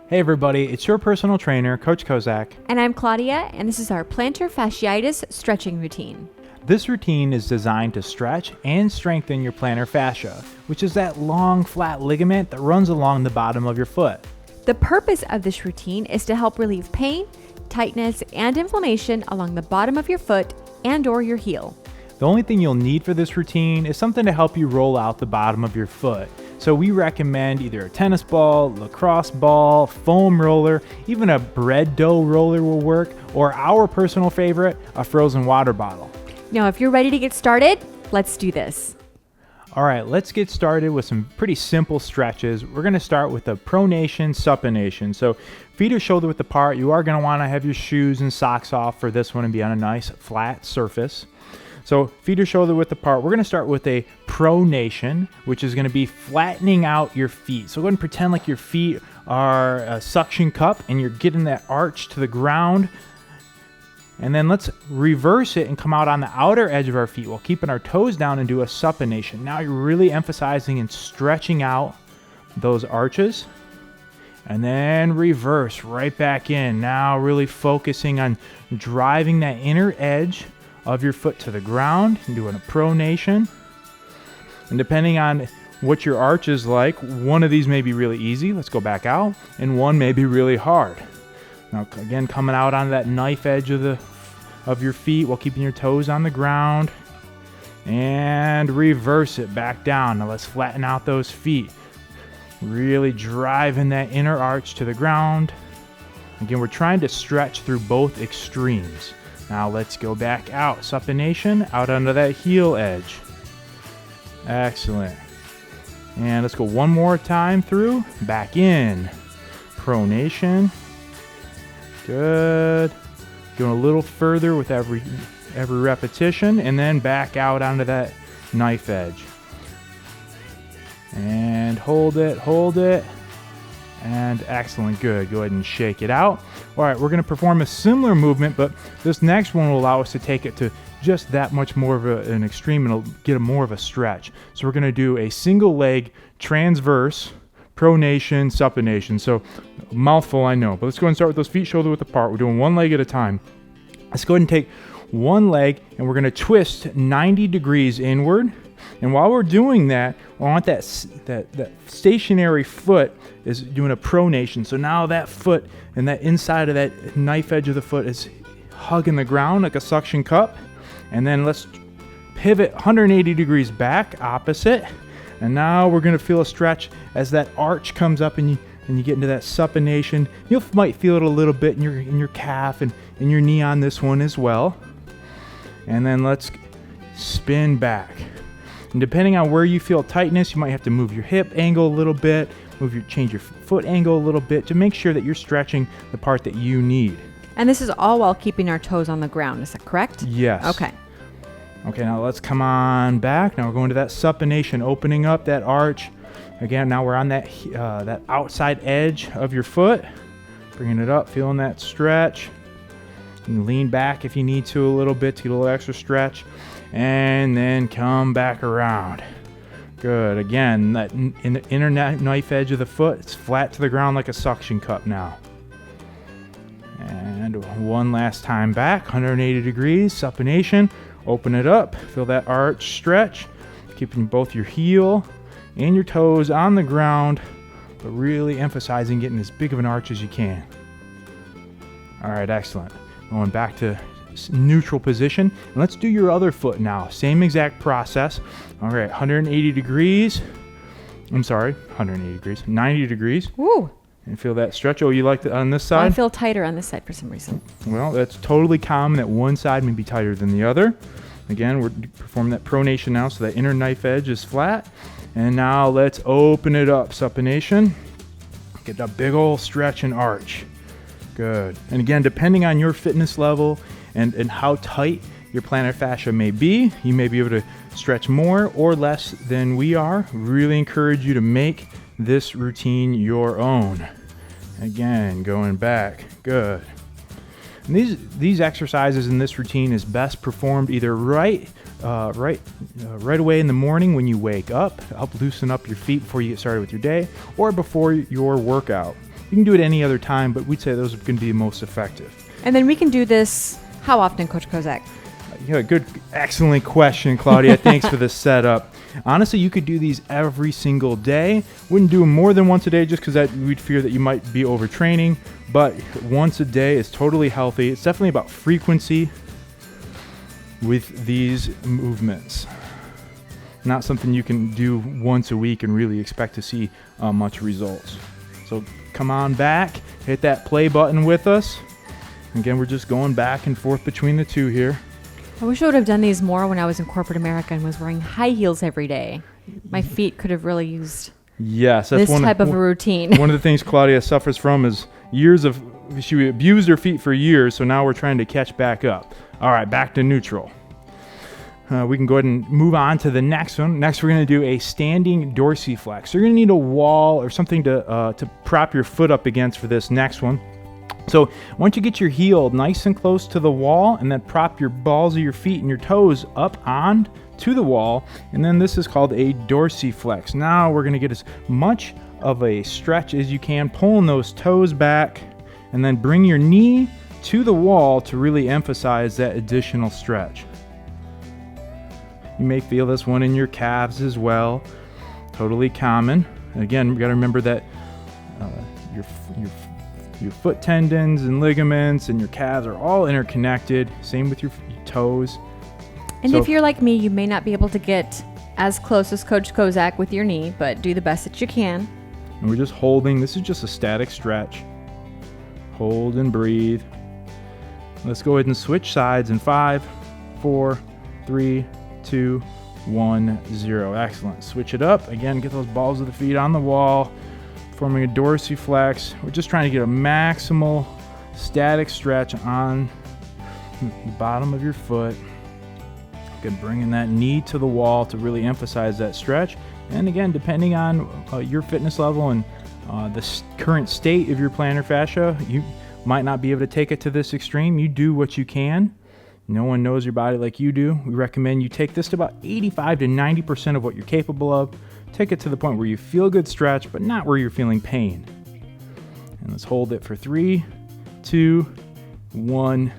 Hey everybody, it's your personal trainer, Coach Kozak. And I'm Claudia, and this is our plantar fasciitis stretching routine. This routine is designed to stretch and strengthen your plantar fascia, which is that long, flat ligament that runs along the bottom of your foot. The purpose of this routine is to help relieve pain, tightness, and inflammation along the bottom of your foot and/or your heel. The only thing you'll need for this routine is something to help you roll out the bottom of your foot. So we recommend either a tennis ball, lacrosse ball, foam roller, even a bread dough roller will work, or our personal favorite, a frozen water bottle. Now, if you're ready to get started, let's do this. All right, let's get started with some pretty simple stretches. We're gonna start with the pronation, supination. So feet are shoulder width apart. You are gonna wanna have your shoes and socks off for this one and be on a nice flat surface. So feet are shoulder width apart. We're gonna start with a pronation, which is gonna be flattening out your feet. So go ahead and pretend like your feet are a suction cup and you're getting that arch to the ground. And then let's reverse it and come out on the outer edge of our feet while keeping our toes down and do a supination. Now you're really emphasizing and stretching out those arches. And then reverse right back in. Now really focusing on driving that inner edge of your foot to the ground and doing a pronation. And depending on what your arch is like, one of these may be really easy. Let's go back out. And one may be really hard. Now again, coming out on that knife edge of your feet while keeping your toes on the ground. And reverse it back down. Now let's flatten out those feet. Really driving that inner arch to the ground. Again, we're trying to stretch through both extremes. Now let's go back out. Supination, out under that heel edge. Excellent. And let's go one more time through. Back in. Pronation. Good. Going a little further with every repetition. And then back out onto that knife edge. And hold it, hold it. And excellent, good. Go ahead and shake it out. All right, we're gonna perform a similar movement, but this next one will allow us to take it to just that much more of an extreme and it'll get more of a stretch. So we're gonna do a single leg transverse pronation, supination. So mouthful, I know, but let's go and start with those feet shoulder width apart. We're doing one leg at a time. Let's go ahead and take one leg and we're gonna twist 90 degrees inward. And while we're doing that, I want that stationary foot is doing a pronation. So now that foot and that inside of that knife edge of the foot is hugging the ground like a suction cup. And then let's pivot 180 degrees back, opposite. And now we're gonna feel a stretch as that arch comes up and you get into that supination. You might feel it a little bit in your calf and in your knee on this one as well. And then let's spin back. And depending on where you feel tightness, you might have to move your hip angle a little bit, change your foot angle a little bit to make sure that you're stretching the part that you need. And this is all while keeping our toes on the ground, is that correct? Yes. Okay. Okay, now let's come on back. Now we're going to that supination, opening up that arch. Again, now we're on that outside edge of your foot. Bringing it up, feeling that stretch. You can lean back if you need to a little bit to get a little extra stretch. And then come back around. Good. Again, that in the inner knife edge of the foot, it's flat to the ground like a suction cup now. And one last time back, 180 degrees, supination. Open it up, feel that arch stretch, keeping both your heel and your toes on the ground, but really emphasizing getting as big of an arch as you can. All right, excellent. Going back to neutral position. And let's do your other foot now. Same exact process. All right, 180 degrees. I'm sorry, 180 degrees, 90 degrees. Woo. And feel that stretch. Oh, you like that on this side? I feel tighter on this side for some reason. Well, that's totally common that one side may be tighter than the other. Again, we're performing that pronation now, so that inner knife edge is flat. And now let's open it up, supination. Get a big old stretch and arch. Good. And again, depending on your fitness level and how tight your plantar fascia may be, you may be able to stretch more or less than we are. Really encourage you to make this routine your own. Again, going back. Good. And these exercises in this routine is best performed either right away in the morning when you wake up to help loosen up your feet before you get started with your day, or before your workout. You can do it any other time, but we'd say those are going to be the most effective. And then we can do this how often, Coach Kozak? Yeah, excellent question, Claudia. Thanks for the setup. Honestly, you could do these every single day. Wouldn't do them more than once a day just because we'd fear that you might be overtraining. But once a day is totally healthy. It's definitely about frequency with these movements. Not something you can do once a week and really expect to see much results. So come on back, hit that play button with us. Again, we're just going back and forth between the two here. I wish I would have done these more when I was in corporate America and was wearing high heels every day. My feet could have really used that's this type of a routine. One of the things Claudia suffers from is she abused her feet for years, so now we're trying to catch back up. All right, back to neutral. We can go ahead and move on to the next one. Next, we're going to do a standing dorsiflex. So you're going to need a wall or something to prop your foot up against for this next one. So once you get your heel nice and close to the wall, and then prop your balls of your feet and your toes up on to the wall, and then this is called a dorsiflex. Now we're going to get as much of a stretch as you can, pulling those toes back, and then bring your knee to the wall to really emphasize that additional stretch. You may feel this one in your calves as well. Totally common. Again, we got to remember that your foot tendons and ligaments and your calves are all interconnected. Same with your toes. And if you're like me, you may not be able to get as close as Coach Kozak with your knee, but do the best that you can. And we're just holding. This is just a static stretch. Hold and breathe. Let's go ahead and switch sides in 5, 4, 3, 2, 1, 0. Excellent. Switch it up. Again, get those balls of the feet on the wall, forming a dorsiflex. We're just trying to get a maximal static stretch on the bottom of your foot. Again, bringing that knee to the wall to really emphasize that stretch. And again, depending on your fitness level and the current state of your plantar fascia, you might not be able to take it to this extreme. You do what you can. No one knows your body like you do. We recommend you take this to about 85 to 90% of what you're capable of. Take it to the point where you feel good stretch, but not where you're feeling pain. And let's hold it for 3, 2, 1,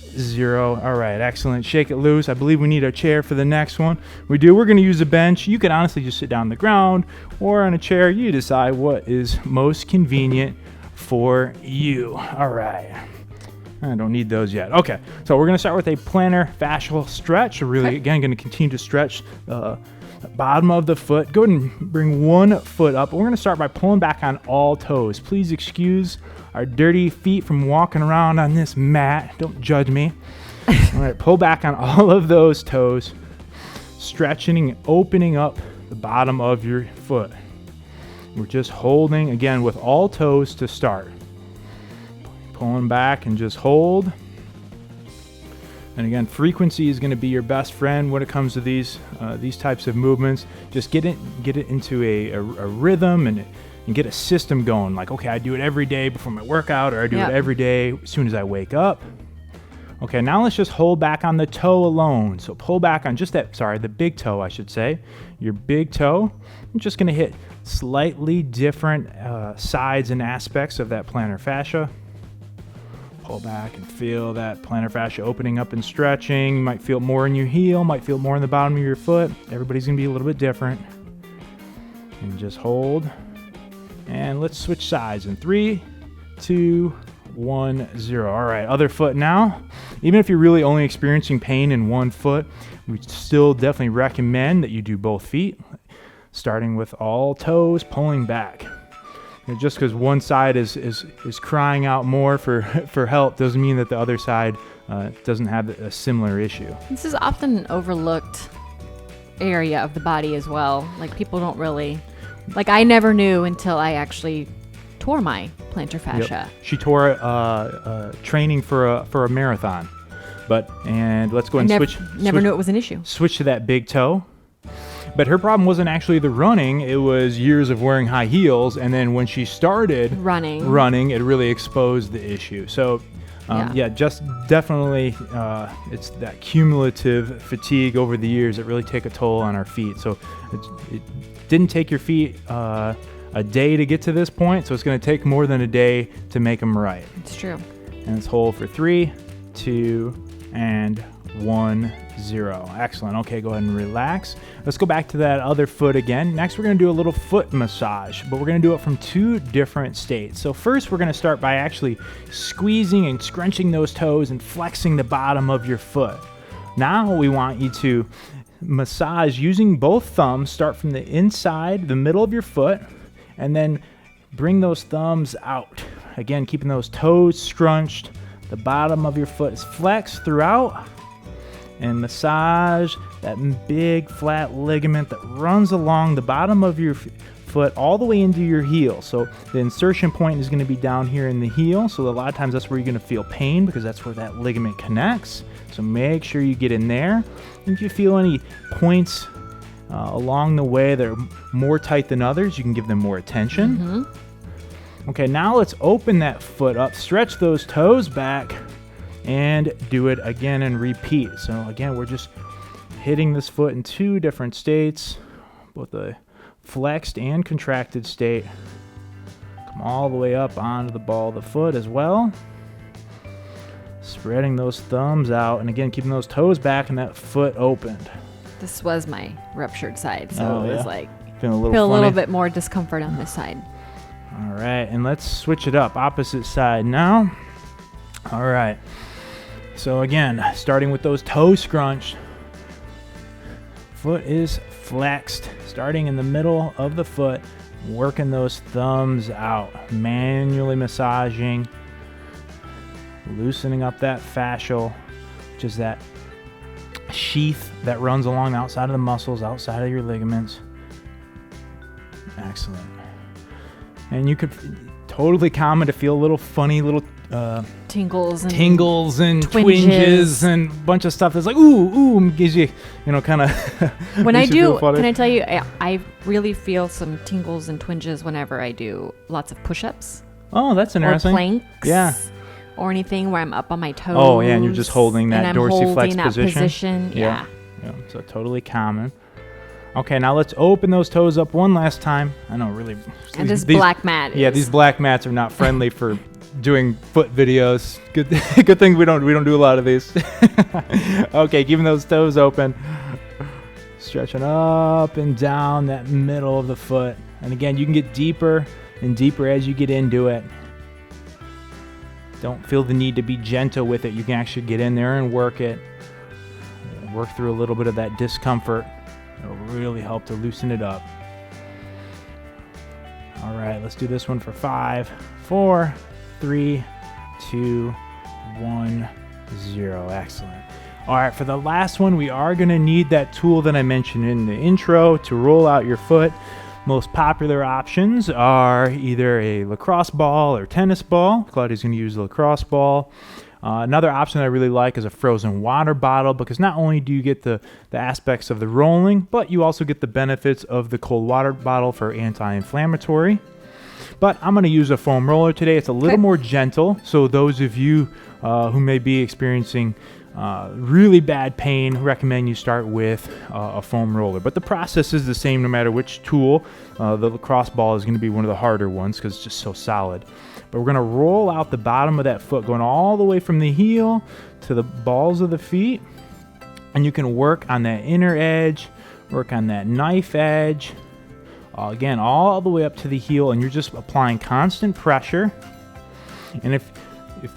0. All right, excellent. Shake it loose. I believe we need a chair for the next one. We do. We're going to use a bench. You can honestly just sit down on the ground or on a chair. You decide what is most convenient for you. All right. I don't need those yet. Okay, so we're going to start with a plantar fascial stretch. We're really, again, going to continue to stretch the bottom of the foot. Go ahead and bring one foot up. We're going to start by pulling back on all toes. Please excuse our dirty feet from walking around on this mat. Don't judge me. All right, pull back on all of those toes, stretching and opening up the bottom of your foot. We're just holding, again, with all toes to start. Pulling back and just hold. And again, frequency is going to be your best friend when it comes to these types of movements. Just get it into a rhythm and get a system going. Like, okay, I do it every day before my workout, or I do it every day as soon as I wake up. Okay, now let's just hold back on the toe alone. So pull back on just the big toe, I should say. Your big toe. I'm just going to hit slightly different sides and aspects of that plantar fascia. Pull back and feel that plantar fascia opening up and stretching. You might feel it more in your heel, might feel it more in the bottom of your foot. Everybody's going to be a little bit different. And just hold. And let's switch sides in 3, 2, 1, 0. All right, other foot now. Even if you're really only experiencing pain in one foot, we still definitely recommend that you do both feet, starting with all toes, pulling back. And just because one side is crying out more for help doesn't mean that the other side doesn't have a similar issue. This is often an overlooked area of the body as well. Like, people don't really, I never knew until I actually tore my plantar fascia. Yep. She tore training for a marathon. And let's go and switch. Never knew it was an issue. Switch to that big toe. But her problem wasn't actually the running. It was years of wearing high heels. And then when she started running, it really exposed the issue. So, just definitely it's that cumulative fatigue over the years that really take a toll on our feet. So it didn't take your feet a day to get to this point, so it's going to take more than a day to make them right. It's true. And let's hold for 3, 2, and 1, 0. Excellent. Okay, go ahead and relax. Let's go back to that other foot again. Next, we're going to do a little foot massage, but we're going to do it from 2 different states. So first, we're going to start by actually squeezing and scrunching those toes and flexing the bottom of your foot. Now we want you to massage using both thumbs. Start from the inside, the middle of your foot, and then bring those thumbs out. Again, keeping those toes scrunched. The bottom of your foot is flexed throughout. And massage that big flat ligament that runs along the bottom of your foot all the way into your heel. So the insertion point is going to be down here in the heel. So a lot of times that's where you're going to feel pain, because that's where that ligament connects. So make sure you get in there. And if you feel any points along the way that are more tight than others, you can give them more attention. Mm-hmm. Okay, now let's open that foot up, stretch those toes back, and do it again and repeat. So again, we're just hitting this foot in 2 different states, both a flexed and contracted state. Come all the way up onto the ball of the foot as well. Spreading those thumbs out, and again, keeping those toes back and that foot opened. This was my ruptured side, so it was like feeling a little bit more discomfort on this side. All right, and let's switch it up. Opposite side now. All right. So again, starting with those toes scrunched, foot is flexed, starting in the middle of the foot, working those thumbs out, manually massaging, loosening up that fascial, which is that sheath that runs along the outside of the muscles, outside of your ligaments. Excellent. And you could totally common to feel a little funny little tingles and twinges and a bunch of stuff that's like ooh gives you kind of when I do, can I tell you, I really feel some tingles and twinges whenever I do lots of push-ups. Oh, that's interesting. Or planks. Yeah. Or anything where I'm up on my toes. Oh yeah, and you're just holding that dorsiflex position. Yeah. So totally common. Okay, now let's open those toes up one last time. I know, really. And this black mat. Yeah, these black mats are not friendly for doing foot videos. Good thing we don't do a lot of these. Okay, keeping those toes open, stretching up and down that middle of the foot. And again, you can get deeper and deeper as you get into it. Don't feel the need to be gentle with it. You can actually get in there and work it. Work through a little bit of that discomfort. It'll really help to loosen it up. All right, let's do this one for 5, 4, 3, 2, 1, 0. Excellent. All right, for the last one, we are going to need that tool that I mentioned in the intro to roll out your foot. Most popular options are either a lacrosse ball or tennis ball. Claudia's going to use the lacrosse ball. Another option that I really like is a frozen water bottle, because not only do you get the aspects of the rolling, but you also get the benefits of the cold water bottle for anti-inflammatory. But I'm going to use a foam roller today. It's a little more gentle, so those of you who may be experiencing really bad pain, recommend you start with a foam roller. But the process is the same no matter which tool. The lacrosse ball is going to be one of the harder ones because it's just so solid. But we're going to roll out the bottom of that foot, going all the way from the heel to the balls of the feet. And you can work on that inner edge, work on that knife edge. Again, all the way up to the heel, and you're just applying constant pressure. And if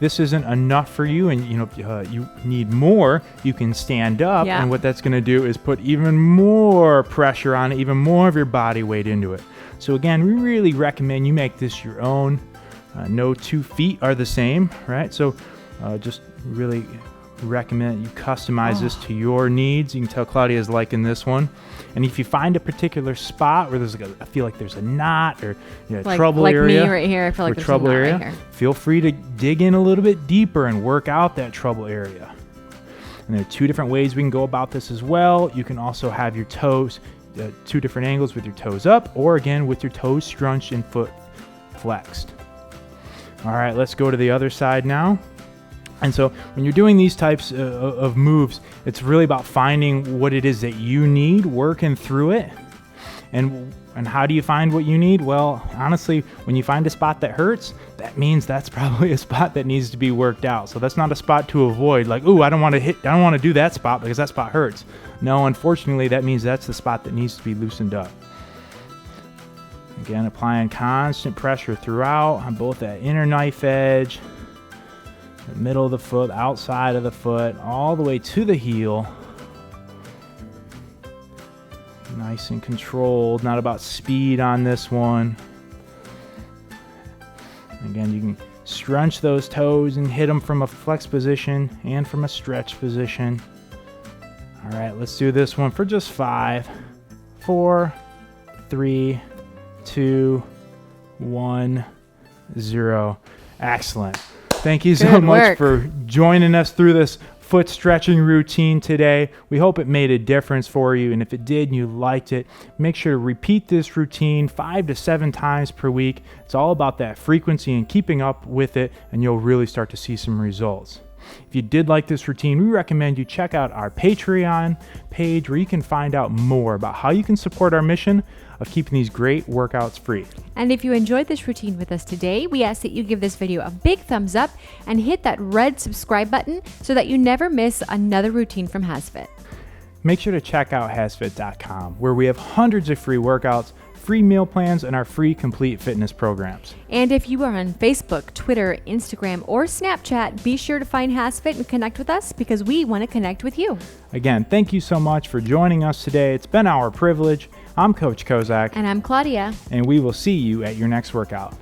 this isn't enough for you, and you need more, you can stand up. Yeah. And what that's going to do is put even more pressure on it, even more of your body weight into it. So again, we really recommend you make this your own. No 2 feet are the same, right? So just really recommend you customize this to your needs. You can tell Claudia is liking this one. And if you find a particular spot where there's I feel like there's a knot or trouble area. Like me right here, I feel like there's trouble area. Right here. Feel free to dig in a little bit deeper and work out that trouble area. And there are 2 different ways we can go about this as well. You can also have your toes, 2 different angles with your toes up, or again with your toes scrunched and foot flexed. All right, let's go to the other side now. And so when you're doing these types of moves, it's really about finding what it is that you need, working through it. And how do you find what you need? Well, honestly, when you find a spot that hurts, that means that's probably a spot that needs to be worked out. So that's not a spot to avoid, like, ooh, I don't want to do that spot because that spot hurts. No, unfortunately, that means that's the spot that needs to be loosened up. Again, applying constant pressure throughout on both that inner knife edge, the middle of the foot, outside of the foot, all the way to the heel. Nice and controlled, not about speed on this one. Again, you can scrunch those toes and hit them from a flex position and from a stretch position. All right, let's do this one for just 5, 4, 3, 2, 1, 0. Excellent. Thank you so much for joining us through this foot stretching routine today. We hope it made a difference for you, and if it did and you liked it, make sure to repeat this routine 5 to 7 times per week. It's all about that frequency and keeping up with it, and you'll really start to see some results. If you did like this routine, we recommend you check out our Patreon page where you can find out more about how you can support our mission of keeping these great workouts free. And if you enjoyed this routine with us today, we ask that you give this video a big thumbs up and hit that red subscribe button so that you never miss another routine from HASfit. Make sure to check out HASfit.com, where we have hundreds of free workouts, free meal plans, and our free complete fitness programs. And if you are on Facebook, Twitter, Instagram, or Snapchat, be sure to find HASfit and connect with us because we want to connect with you. Again, thank you so much for joining us today. It's been our privilege. I'm Coach Kozak. And I'm Claudia. And we will see you at your next workout.